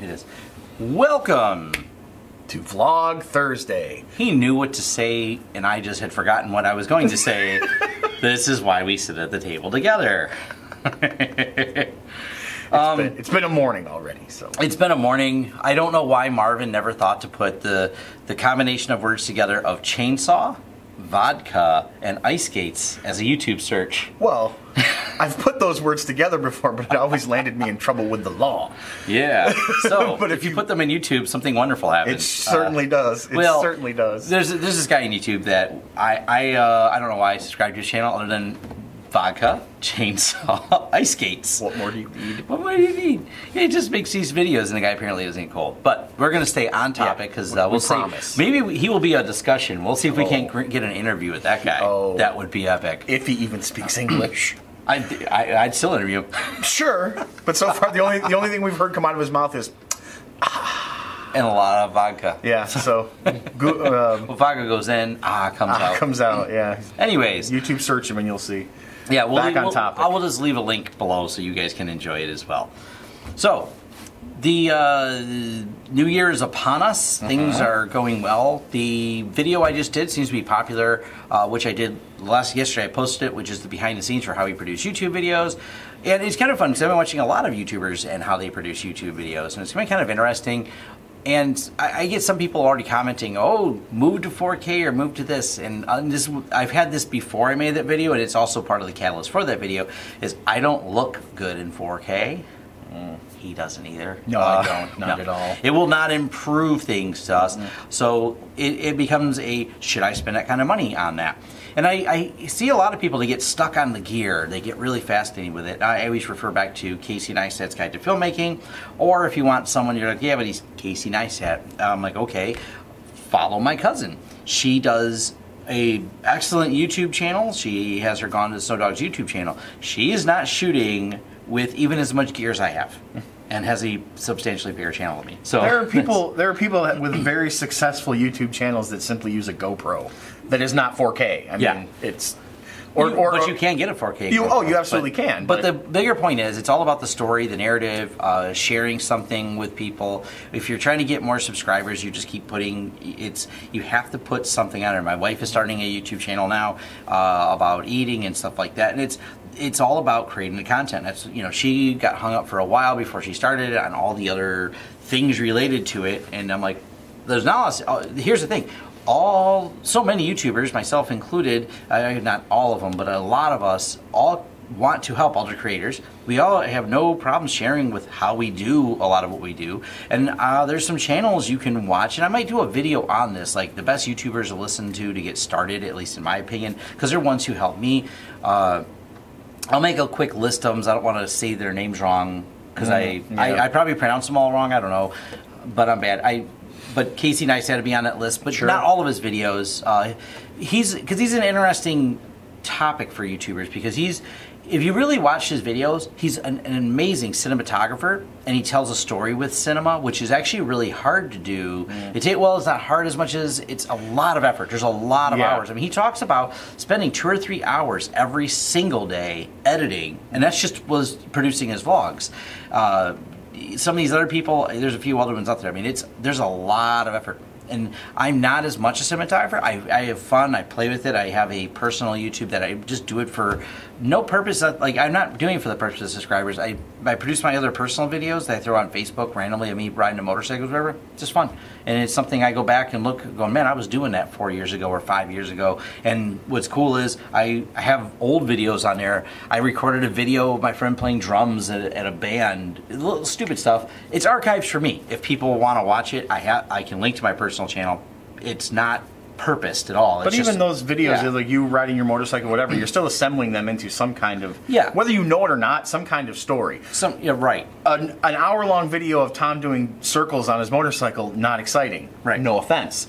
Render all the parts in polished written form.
It is. Welcome to Vlog Thursday. He knew what to say, and I just had forgotten what I was going to say. This is why we sit at the table together. It's been a morning already, so. It's been a morning. I don't know why Marvin never thought to put the combination of words together of chainsaw, vodka, and ice skates as a YouTube search. Well, I've put those words together before, but it always landed me in trouble with the law. Yeah. So, but if you put them in YouTube, something wonderful happens. It certainly does. It certainly does. There's this guy on YouTube that I don't know why I subscribed to his channel other than vodka, chainsaw, ice skates. What more do you need? What more do you need? He just makes these videos, and the guy apparently doesn't eat cold. But we're going to stay on topic because we'll promise. Maybe he will be a discussion. We'll see if we can't get an interview with that guy. Oh. That would be epic. If he even speaks English. I'd still interview him. Sure, but so far the only thing we've heard come out of his mouth is and a lot of vodka. Yeah, so well, vodka goes in, comes out. Comes out, yeah. Anyways, YouTube search him and you'll see. Yeah, back on topic. I will just leave a link below so you guys can enjoy it as well. So, the new year is upon us. Things are going well. The video I just did seems to be popular, which I did yesterday. I posted it, which is the behind the scenes for how we produce YouTube videos. And it's kind of fun because I've been watching a lot of YouTubers and how they produce YouTube videos, and it's been kind of interesting. And I get some people already commenting, oh, move to 4K or move to this. And I've had this before I made that video, and it's also part of the catalyst for that video, is I don't look good in 4K. He doesn't either. No, I don't. Not at all. It will not improve things to us. So it becomes a, should I spend that kind of money on that? And I see a lot of people, they get stuck on the gear. They get really fascinated with it. I always refer back to Casey Neistat's Guide to Filmmaking. Or if you want someone, you're like, yeah, but he's Casey Neistat. I'm like, okay, follow my cousin. She does a excellent YouTube channel. She has her Gone to the Snow Dogs YouTube channel. She is not shooting with even as much gear as I have, and has a substantially bigger channel than me. So there are people with very successful YouTube channels that simply use a GoPro that is not 4K. I mean, it's but you can get a 4K. GoPro, you absolutely can. But the bigger point is, it's all about the story, the narrative, sharing something with people. If you're trying to get more subscribers, you just keep putting. You have to put something on there. My wife is starting a YouTube channel now about eating and stuff like that, and it's all about creating the content. That's, she got hung up for a while before she started it on all the other things related to it, and I'm like, here's the thing. So many YouTubers, myself included, not all of them, but a lot of us all want to help other creators. We all have no problem sharing with how we do a lot of what we do. And there's some channels you can watch, and I might do a video on this, like the best YouTubers to listen to get started, at least in my opinion, because they're ones who help me. I'll make a quick list of them. I don't want to say their names wrong, because I probably pronounce them all wrong. I don't know, but I'm bad. But Casey Neistat had to be on that list, but not all of his videos. He's an interesting topic for YouTubers, because if you really watch his videos, he's an amazing cinematographer, and he tells a story with cinema, which is actually really hard to do. It's not hard as much as it's a lot of effort. There's a lot of hours. I mean, he talks about spending 2 or 3 hours every single day editing, and that's just was producing his vlogs. Some of these other people, there's a few other ones out there. I mean, there's a lot of effort. And I'm not as much a cinematographer. I have fun. I play with it. I have a personal YouTube that I just do it for no purpose. Like, I'm not doing it for the purpose of subscribers. I produce my other personal videos that I throw on Facebook randomly of me riding a motorcycle or whatever. It's just fun. And it's something I go back and look, going, man, I was doing that 4 years ago or 5 years ago. And what's cool is I have old videos on there. I recorded a video of my friend playing drums at a band. Little stupid stuff. It's archives for me. If people want to watch it, I can link to my personal channel. It's not purposed at all. But even those videos, like you riding your motorcycle, whatever, you're still assembling them into some kind of, whether you know it or not, some kind of story. Right. An hour-long video of Tom doing circles on his motorcycle, not exciting. Right. No offense.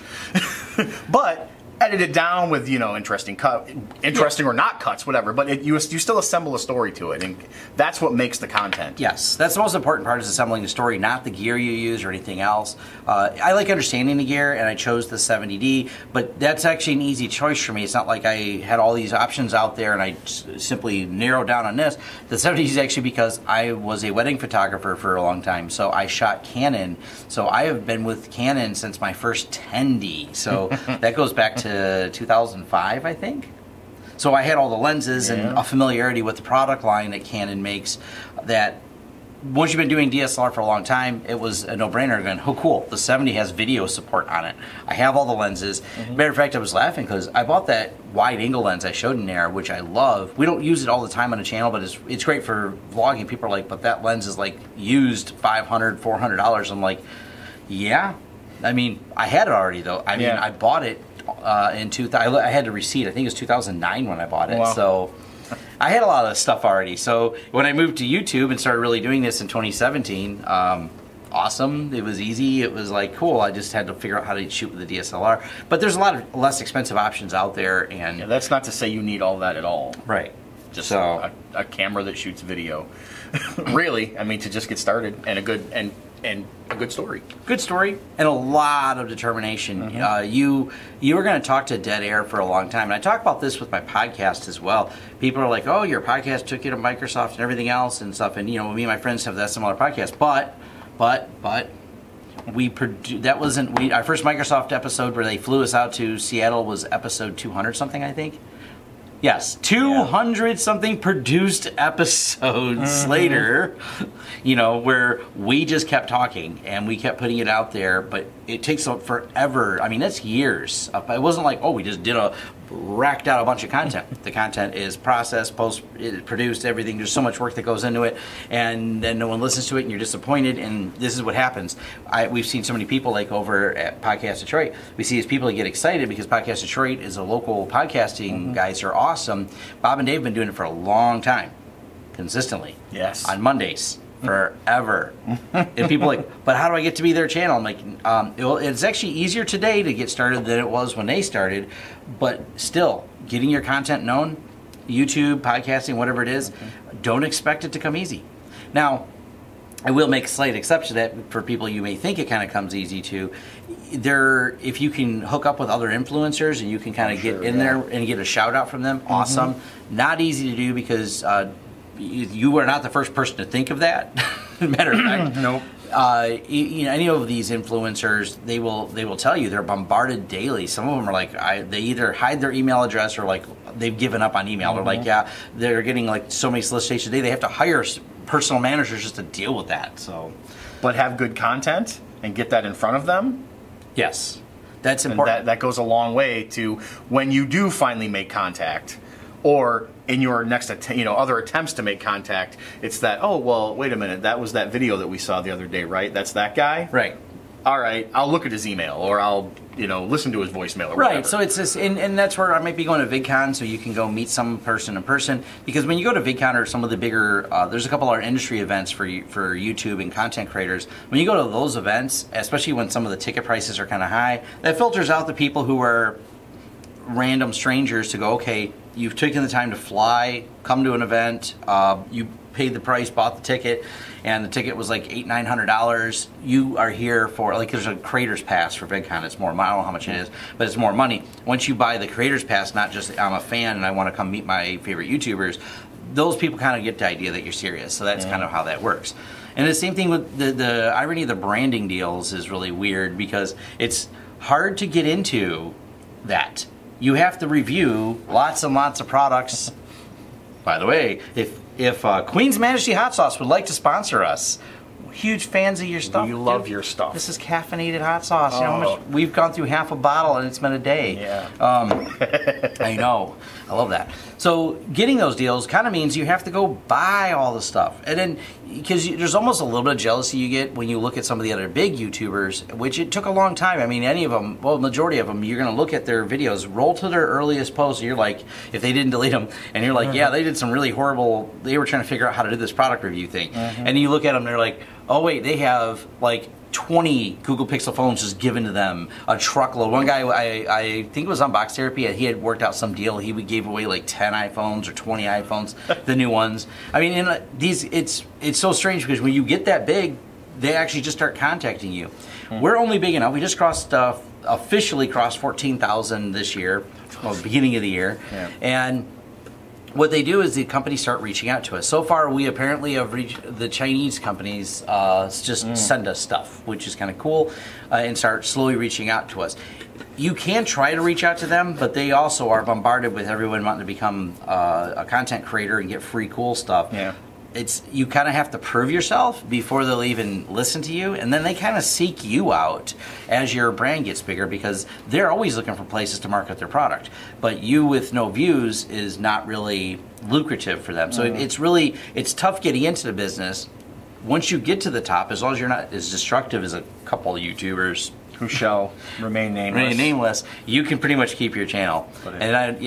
But edited down with, you know, interesting or not cuts, whatever. But you still assemble a story to it, and that's what makes the content. Yes, that's the most important part, is assembling the story, not the gear you use or anything else. I like understanding the gear, and I chose the 70D, but that's actually an easy choice for me. It's not like I had all these options out there and I simply narrowed down on this. The 70D is actually because I was a wedding photographer for a long time, so I shot Canon. So I have been with Canon since my first 10D. So that goes back to 2005, I think. So I had all the lenses and a familiarity with the product line that Canon makes, that once you've been doing DSLR for a long time, it was a no-brainer going, oh cool, the 70 has video support on it. I have all the lenses. Matter of fact, I was laughing because I bought that wide angle lens I showed in there, which I love. We don't use it all the time on the channel, but it's great for vlogging. People are like, but that lens is like used $500, $400. I'm like, yeah. I mean, I had it already though. I mean, I bought it in 2000. I had a receipt. I think it was 2009 when I bought it. Wow. So I had a lot of this stuff already. So when I moved to YouTube and started really doing this in 2017, awesome. It was easy. It was like cool. I just had to figure out how to shoot with the DSLR. But there's a lot of less expensive options out there, and that's not to say you need all that at all. Right. Just a camera that shoots video. Really, I mean, to just get started, and a good story. Good story and a lot of determination. You were going to talk to dead air for a long time, and I talk about this with my podcast as well. People are like, "Oh, your podcast took you to Microsoft and everything else and stuff." And you know, me and my friends have that similar podcast, but we that wasn't our first Microsoft episode where they flew us out to Seattle was episode 200 something, I think. Yes, 200 something produced episodes later, you know, where we just kept talking and we kept putting it out there, but it takes forever. I mean, that's years. It wasn't like, oh, we just racked out a bunch of content. The content is processed, produced, everything. There's so much work that goes into it, and then no one listens to it, and you're disappointed. And this is what happens. We've seen so many people, like over at Podcast Detroit. We see these people that get excited because Podcast Detroit is a local podcasting guys who are awesome. Bob and Dave have been doing it for a long time, consistently. Yes. On Mondays. Forever. And people are like, but how do I get to be their channel? I'm like, it's actually easier today to get started than it was when they started, but still, getting your content known, YouTube, podcasting, whatever it is, don't expect it to come easy. Now, I will make a slight exception to that for people you may think it kind of comes easy to. If you can hook up with other influencers and you can kind of get in there and get a shout out from them, awesome. Not easy to do because you are not the first person to think of that. Matter of fact, nope. You know, any of these influencers, they will tell you they're bombarded daily. Some of them are like, they either hide their email address or like they've given up on email. They're like, yeah, they're getting like so many solicitations a day. They have to hire personal managers just to deal with that. So, but have good content and get that in front of them. Yes, that's important. And that goes a long way to when you do finally make contact. Or in your next, other attempts to make contact, it's that, oh, well, wait a minute, that was that video that we saw the other day, right? That's that guy? Right. All right, I'll look at his email, or I'll, listen to his voicemail, or whatever. Right, so it's this, and that's where I might be going to VidCon, so you can go meet some person in person, because when you go to VidCon or some of the bigger, there's a couple of industry events for YouTube and content creators. When you go to those events, especially when some of the ticket prices are kind of high, that filters out the people who are random strangers to go, okay, you've taken the time to fly, come to an event, you paid the price, bought the ticket, and the ticket was like $800-900. You are here for, like, there's a creator's pass for VidCon. It's more, I don't know how much it is, but it's more money. Once you buy the creator's pass, not just I'm a fan and I want to come meet my favorite YouTubers, those people kind of get the idea that you're serious. So that's kind of how that works. And the same thing with the irony of the branding deals is really weird because it's hard to get into that. You have to review lots and lots of products. By the way, if Queen's Majesty Hot Sauce would like to sponsor us, huge fans of your stuff. We love your stuff. This is caffeinated hot sauce. You know how much we've gone through half a bottle and it's been a day. Yeah. I know. I love that. So getting those deals kind of means you have to go buy all the stuff. And then, because there's almost a little bit of jealousy you get when you look at some of the other big YouTubers, which it took a long time. I mean, any of them, well, majority of them, you're going to look at their videos, roll to their earliest posts, and you're like, if they didn't delete them, and you're like, yeah, they did some really horrible, they were trying to figure out how to do this product review thing. And you look at them, they're like, oh wait, they have like 20 Google Pixel phones just given to them, a truckload. One guy, I think it was on Box Therapy, he had worked out some deal. He gave away like 10 iPhones or 20 iPhones, the new ones. I mean, and it's so strange because when you get that big, they actually just start contacting you. We're only big enough. We just officially crossed 14,000 this year, well, beginning of the year, and what they do is the companies start reaching out to us. So far, we apparently have reached the Chinese companies. Just send us stuff, which is kind of cool, and start slowly reaching out to us. You can try to reach out to them, but they also are bombarded with everyone wanting to become a content creator and get free cool stuff. Yeah. You kind of have to prove yourself before they'll even listen to you, and then they kind of seek you out as your brand gets bigger because they're always looking for places to market their product. But you with no views is not really lucrative for them. So it's tough getting into the business. Once you get to the top, as long as you're not as destructive as a couple of YouTubers who shall remain nameless, you can pretty much keep your channel. And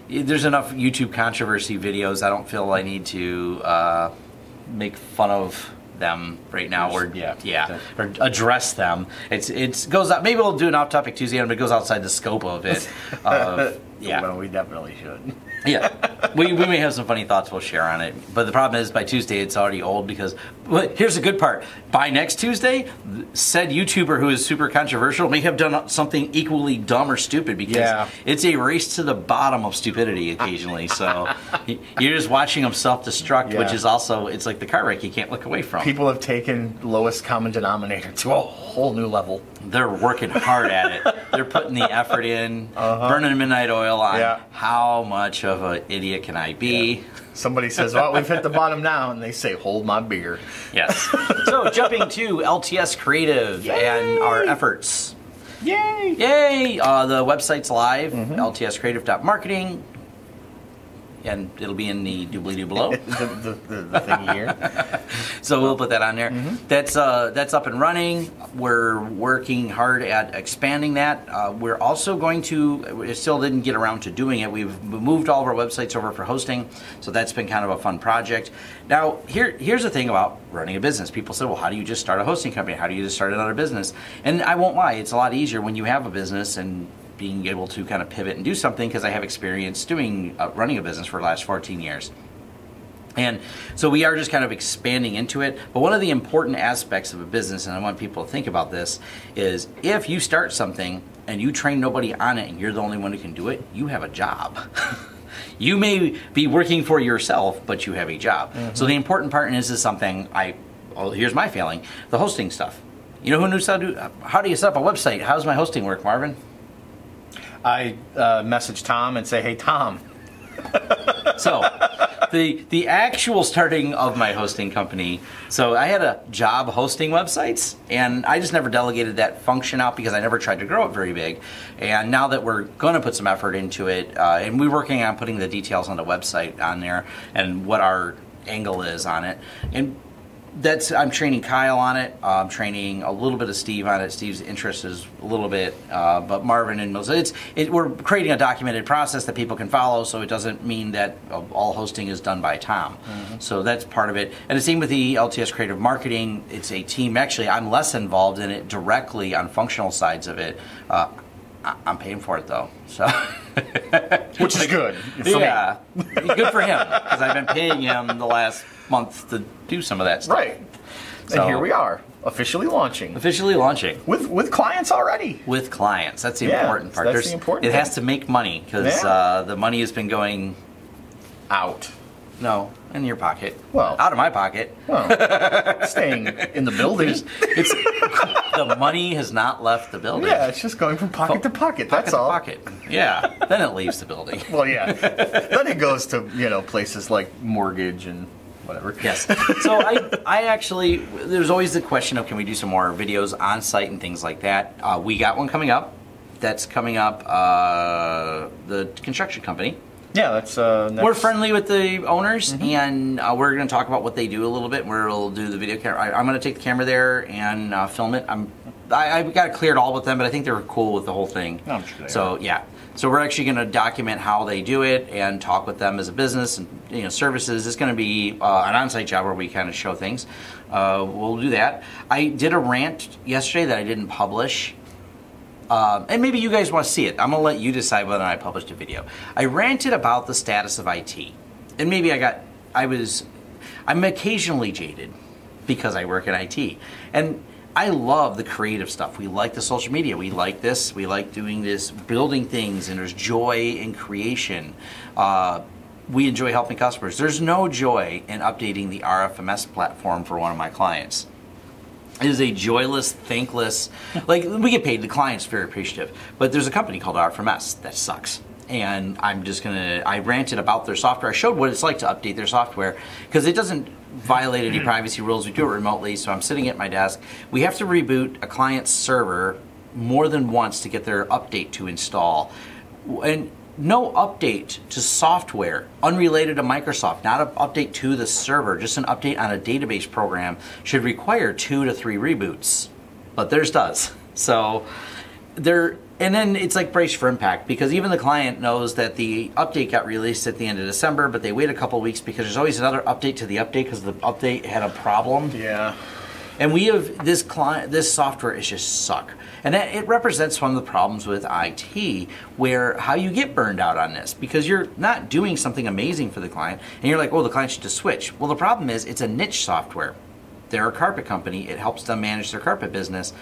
there's enough YouTube controversy videos. I don't feel I need to make fun of them right now, or address them. It goes out. Maybe we'll do an off-topic Tuesday, but it goes outside the scope of it. Well, we definitely should. We may have some funny thoughts we'll share on it, but the problem is by Tuesday it's already old because here's the good part. By next Tuesday, said YouTuber who is super controversial may have done something equally dumb or stupid because it's a race to the bottom of stupidity occasionally. So you're just watching them self-destruct, which is also, it's like the car wreck you can't look away from. People have taken lowest common denominator to a whole new level. They're working hard at it. They're putting the effort in, burning midnight oil on how much of an idiot can I be. Somebody says, well, we've hit the bottom now, and they say, hold my beer. Yes. So jumping to LTS Creative and our efforts. Yay! Yay! The website's live, ltscreative.marketing. And it'll be in the doobly-doo below. the thingy here. So we'll put that on there. That's up and running. We're working hard at expanding that. We're also going to, we still didn't get around to doing it. We've moved all of our websites over for hosting, so that's been kind of a fun project. Now, here's the thing about running a business. People say, well, how do you just start a hosting company? How do you just start another business? And I won't lie, it's a lot easier when you have a business and being able to kind of pivot and do something, because I have experience doing running a business for the last 14 years. And so we are just kind of expanding into it. But one of the important aspects of a business, and I want people to think about this, is if you start something and you train nobody on it and you're the only one who can do it, you have a job. You may be working for yourself, but you have a job. So the important part, and this is something here's my failing, the hosting stuff. You know who knows how do you set up a website? How does my hosting work, Marvin? I message Tom and say, hey, Tom. So the actual starting of my hosting company, so I had a job hosting websites, and I just never delegated that function out because I never tried to grow it very big. And now that we're going to put some effort into it, and we're working on putting the details on the website on there and what our angle is on it. And I'm training Kyle on it. I'm training a little bit of Steve on it. Steve's interest is a little bit, but Marvin and Moses. We're creating a documented process that people can follow, so it doesn't mean that all hosting is done by Tom. So that's part of it. And the same with the LTS Creative Marketing. It's a team. Actually, I'm less involved in it directly on functional sides of it. I'm paying for it though, so which is good. Yeah, good for him because I've been paying him the last month to do some of that stuff. Right. So, and here we are, officially launching. Officially launching. With clients already. With clients. That's the important part. That's the important It has to make money because the money has been going out. No, in your pocket. Well, out of my pocket. Well, staying in the building. The money has not left the building. Yeah, it's just going from pocket to pocket. That's all. Pocket. Yeah. Then it leaves the building. Well, yeah. Then it goes to places like mortgage and whatever. Yes. So I actually, there's always the question of can we do some more videos on site and things like that. We got one coming up. That's coming up. The construction company. Yeah, that's we're friendly with the owners, and we're going to talk about what they do a little bit. We'll do the video camera. I'm going to take the camera there and film it. I've got it cleared all with them, but I think they're cool with the whole thing. I'm sure they are. Yeah. So we're actually going to document how they do it and talk with them as a business and services. It's going to be an on-site job where we kind of show things. We'll do that. I did a rant yesterday that I didn't publish. And maybe you guys want to see it. I'm going to let you decide whether or not I published a video. I ranted about the status of IT. And maybe I'm occasionally jaded because I work in IT. And I love the creative stuff. We like the social media. We like this. We like doing this, building things, and there's joy in creation. We enjoy helping customers. There's no joy in updating the RFMS platform for one of my clients. It is a joyless, thankless, like we get paid, the client's very appreciative, but there's a company called RFMS that sucks. And I ranted about their software. I showed what it's like to update their software because it doesn't violate any privacy rules. We do it remotely, so I'm sitting at my desk. We have to reboot a client's server more than once to get their update to install. And no update to software unrelated to Microsoft, not an update to the server, just an update on a database program should require 2 to 3 reboots. But theirs does. So and then it's like brace for impact because even the client knows that the update got released at the end of December, but they wait a couple of weeks because there's always another update to the update because the update had a problem. Yeah. And we have this software is just suck. And it represents one of the problems with IT, where how you get burned out on this because you're not doing something amazing for the client and you're like, oh, the client should just switch. Well, the problem is it's a niche software. They're a carpet company. It helps them manage their carpet business.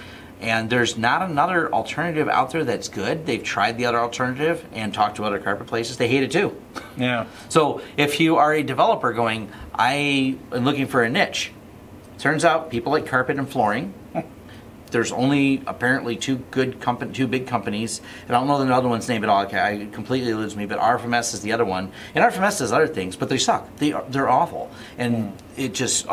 And there's not another alternative out there that's good. They've tried the other alternative and talked to other carpet places. They hate it too. Yeah. So if you are a developer going, I am looking for a niche, turns out people like carpet and flooring. There's only apparently two big companies. And I don't know the other one's name at all. I completely lose me. But RFMS is the other one. And RFMS does other things, but they suck. They're awful. And it just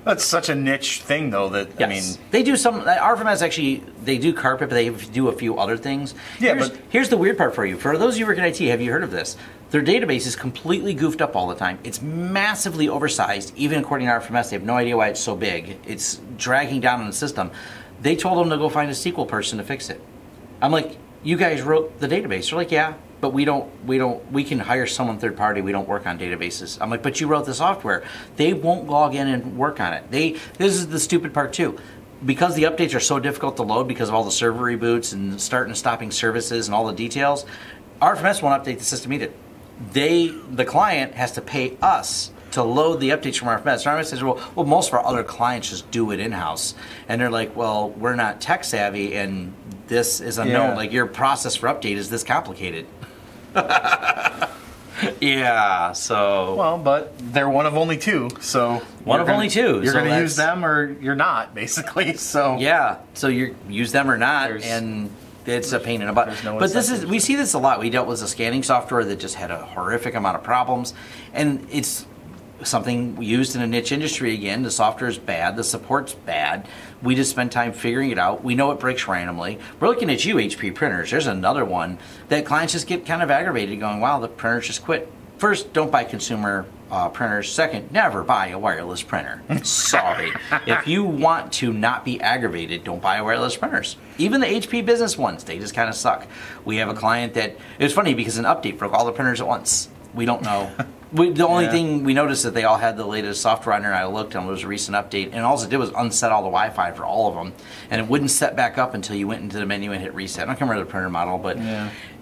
That's such a niche thing, though. That yes. I mean, they do some. RFMS actually they do carpet, but they do a few other things. Yeah, here's the weird part for you. For those of you who work in IT, have you heard of this? Their database is completely goofed up all the time. It's massively oversized. Even according to RFMS, they have no idea why it's so big. It's dragging down on the system. They told them to go find a SQL person to fix it. I'm like, you guys wrote the database. They're like, yeah, but we can hire someone third party. We don't work on databases. I'm like, but you wrote the software. They won't log in and work on it. This is the stupid part too. Because the updates are so difficult to load because of all the server reboots and starting and stopping services and all the details, RFMS won't update the system either. The client has to pay us to load the updates from RFMS. RFMS says, well, most of our other clients just do it in-house. And they're like, well, we're not tech savvy and this is unknown. Yeah. Like your process for update is this complicated. Yeah, so... Well, but they're one of only two, so... One of only two. You're going to use them or you're not, basically, so... Yeah, so you use them or not, and it's a pain in the butt. But we see this a lot. We dealt with a scanning software that just had a horrific amount of problems, and it's something used in a niche industry again. The software is bad, the support's bad. We just spend time figuring it out. We know it breaks randomly. We're looking at you, HP printers. There's another one that clients just get kind of aggravated going, wow, the printers just quit. First, don't buy consumer printers. Second, never buy a wireless printer. Sorry. If you want to not be aggravated, don't buy wireless printers. Even the HP business ones, they just kind of suck. We have a client that, it was funny because an update broke all the printers at once. We don't know. The only thing we noticed that they all had the latest software on there. I looked and it was a recent update, and all it did was unset all the Wi-Fi for all of them, and it wouldn't set back up until you went into the menu and hit reset. I don't remember the printer model, but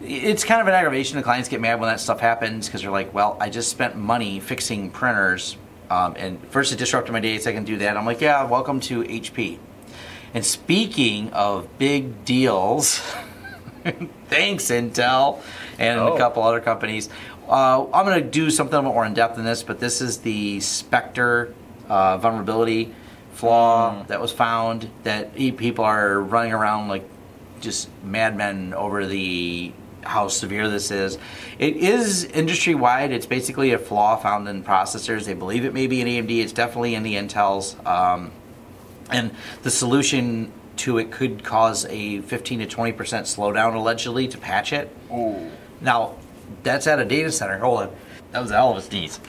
it's kind of an aggravation. The clients get mad when that stuff happens because they're like, well, I just spent money fixing printers, and first it disrupted my day, second do that. I'm like, yeah, welcome to HP. And speaking of big deals, thanks Intel and a couple other companies. I'm going to do something a little more in depth than this, but this is the Spectre vulnerability flaw that was found, that people are running around like just madmen over how severe this is. It is industry-wide. It's basically a flaw found in processors. They believe it may be in AMD. It's definitely in the Intels. And the solution to it could cause a 15 to 20% slowdown, allegedly, to patch it. Ooh. Now, that's at a data center. Hold on. That was a hell of a sneeze.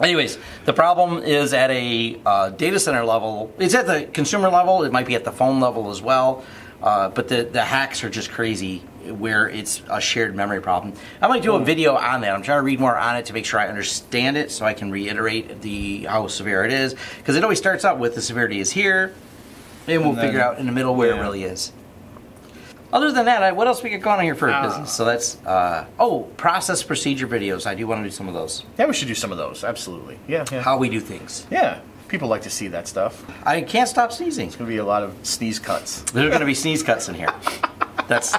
Anyways, the problem is at a data center level. It's at the consumer level. It might be at the phone level as well. But the hacks are just crazy, where it's a shared memory problem. I might do a video on that. I'm trying to read more on it to make sure I understand it, so I can reiterate how severe it is. Because it always starts out with the severity is here, and we'll figure out in the middle where it really is. Other than that, what else we got going on here for business? So that's, process procedure videos. I do want to do some of those. Yeah, we should do some of those. Absolutely. Yeah. How we do things. Yeah. People like to see that stuff. I can't stop sneezing. It's going to be a lot of sneeze cuts. There's going to be sneeze cuts in here. Is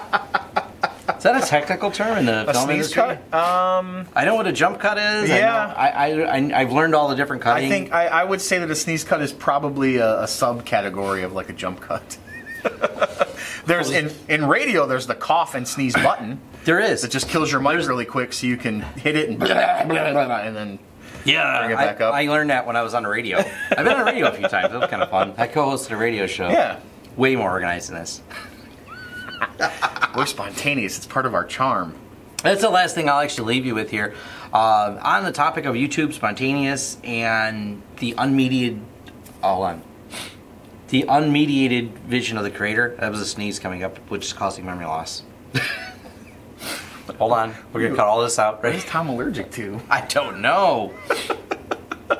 that a technical term in the film industry? Cut? I know what a jump cut is. Yeah. I've learned all the different cutting. I think I would say that a sneeze cut is probably a subcategory of like a jump cut. There's in radio. There's the cough and sneeze button. There is. It just kills your mic really quick, so you can hit it and then bring it back up. I learned that when I was on the radio. I've been on the radio a few times. It was kind of fun. I co-hosted a radio show. Yeah. Way more organized than this. We're spontaneous. It's part of our charm. That's the last thing I'll actually leave you with here. On the topic of YouTube, spontaneous, and the unmediated... The unmediated vision of the creator. That was a sneeze coming up, which is causing memory loss. Hold on. We're going to cut all this out. What is Tom allergic to? I don't know. All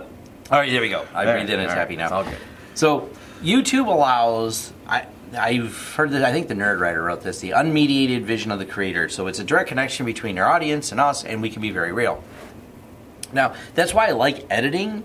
right, there we go. I breathed in and it's happy now. It's all good. So YouTube allows... I've heard that, I think the Nerd Writer wrote this, the unmediated vision of the creator. So it's a direct connection between your audience and us, and we can be very real. Now, that's why I like editing,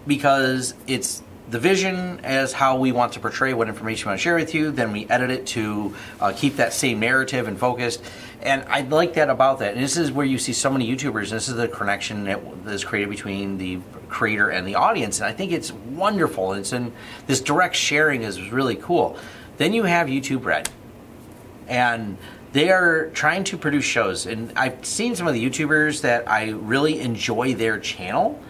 because it's the vision as how we want to portray what information we want to share with you, then we edit it to keep that same narrative and focused. And I like that about that. And this is where you see so many YouTubers, and this is the connection that is created between the creator and the audience. And I think it's wonderful. And this direct sharing is really cool. Then you have YouTube Red. And they are trying to produce shows. And I've seen some of the YouTubers that I really enjoy their channel,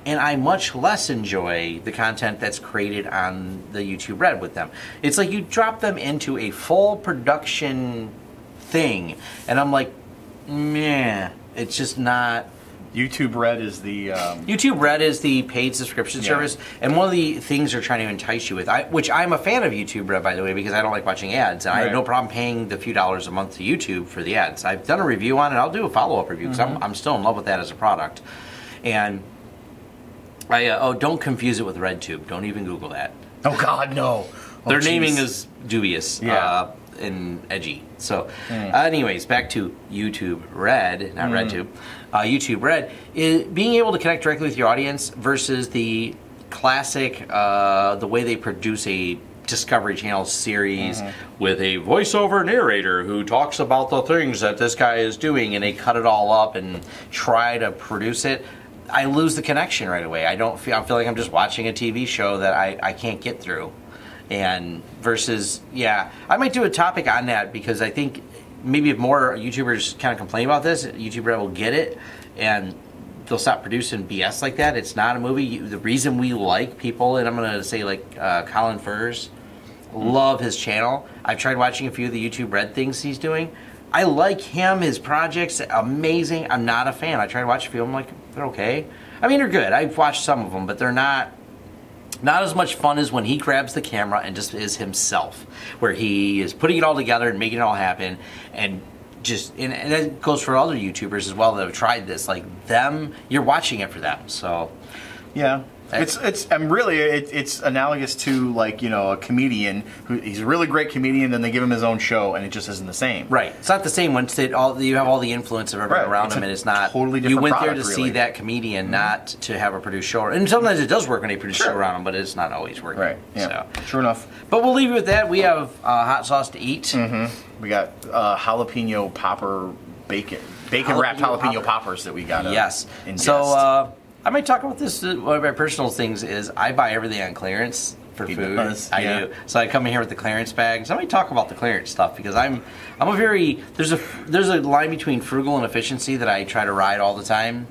and I much less enjoy the content that's created on the YouTube Red with them. It's like you drop them into a full production thing, and I'm like, meh, it's just not. YouTube Red is the... YouTube Red is the paid subscription service, and one of the things they're trying to entice you with, which I'm a fan of YouTube Red, by the way, because I don't like watching ads, and I have no problem paying the few dollars a month to YouTube for the ads. I've done a review on it. I'll do a follow-up review, because I'm still in love with that as a product. And don't confuse it with RedTube. Don't even Google that. Oh, God, no. Their naming is dubious and edgy. So, anyways, back to YouTube Red, not RedTube. YouTube Red is being able to connect directly with your audience versus the classic, the way they produce a Discovery Channel series with a voiceover narrator who talks about the things that this guy is doing, and they cut it all up and try to produce it. I lose the connection right away. I feel like I'm just watching a TV show that I can't get through. And versus, I might do a topic on that, because I think maybe if more YouTubers kind of complain about this, YouTube Red will get it, and they'll stop producing BS like that. It's not a movie. The reason we like people, and I'm going to say like Colin Furs, love his channel. I've tried watching a few of the YouTube Red things he's doing. I like him, his projects, amazing. I'm not a fan. I tried to watch a few of them, like, they're okay. I mean, they're good. I've watched some of them, but they're not as much fun as when he grabs the camera and just is himself, where he is putting it all together and making it all happen, and and that goes for other YouTubers as well that have tried this. Like them, you're watching it for them. So, yeah. It's analogous to, like, you know, a comedian he's a really great comedian, and they give him his own show, and it just isn't the same. Right. It's not the same once you have all the influence of everyone around him, and it's not totally different. You went there to see that comedian, not to have a produced show. And sometimes it does work when they produce a show around him, but it's not always working. Right. Yeah. So. True enough. But we'll leave you with that. We have hot sauce to eat. We got jalapeno popper bacon wrapped jalapeno poppers that we got. Yes. So. I might talk about this. One of my personal things is I buy everything on clearance for food. I do. So I come in here with the clearance bag. So let me talk about the clearance stuff, because I'm a very there's a line between frugal and efficiency that I try to ride all the time.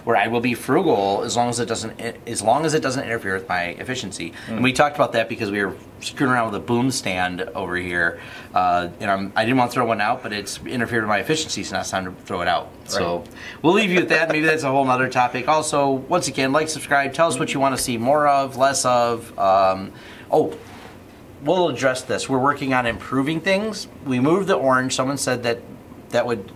Where I will be frugal as long as it doesn't interfere with my efficiency. And we talked about that because we were screwing around with a boom stand over here, and I didn't want to throw one out, but it's interfered with my efficiency, so now it's time to throw it out. Right. So we'll leave you with that. Maybe that's a whole other topic. Also, once again, like, subscribe, tell us what you want to see more of, less of. we'll address this. We're working on improving things. We moved the orange. Someone said that would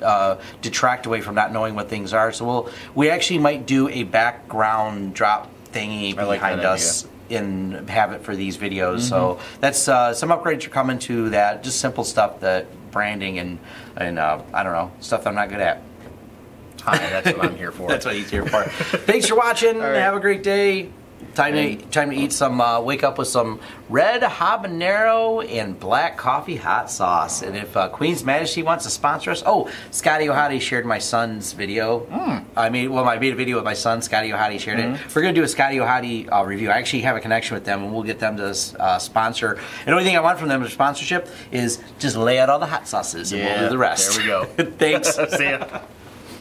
detract away from not knowing what things are. So we actually might do a background drop thingy behind us and have it for these videos. So that's some upgrades are coming to that. Just simple stuff, that branding and I don't know, stuff I'm not good at. Hi, that's what I'm here for. That's what he's here for. Thanks for watching. Right. Have a great day. Time to eat some, wake up with some red habanero and black coffee hot sauce. And if Queen's Majesty wants to sponsor us, Scotty O'Hotty shared my son's video. I made a video with my son, Scotty O'Hotty shared it. We're going to do a Scotty O'Hotty review. I actually have a connection with them, and we'll get them to sponsor. And the only thing I want from them for sponsorship is just lay out all the hot sauces, and we'll do the rest. There we go. Thanks. See ya.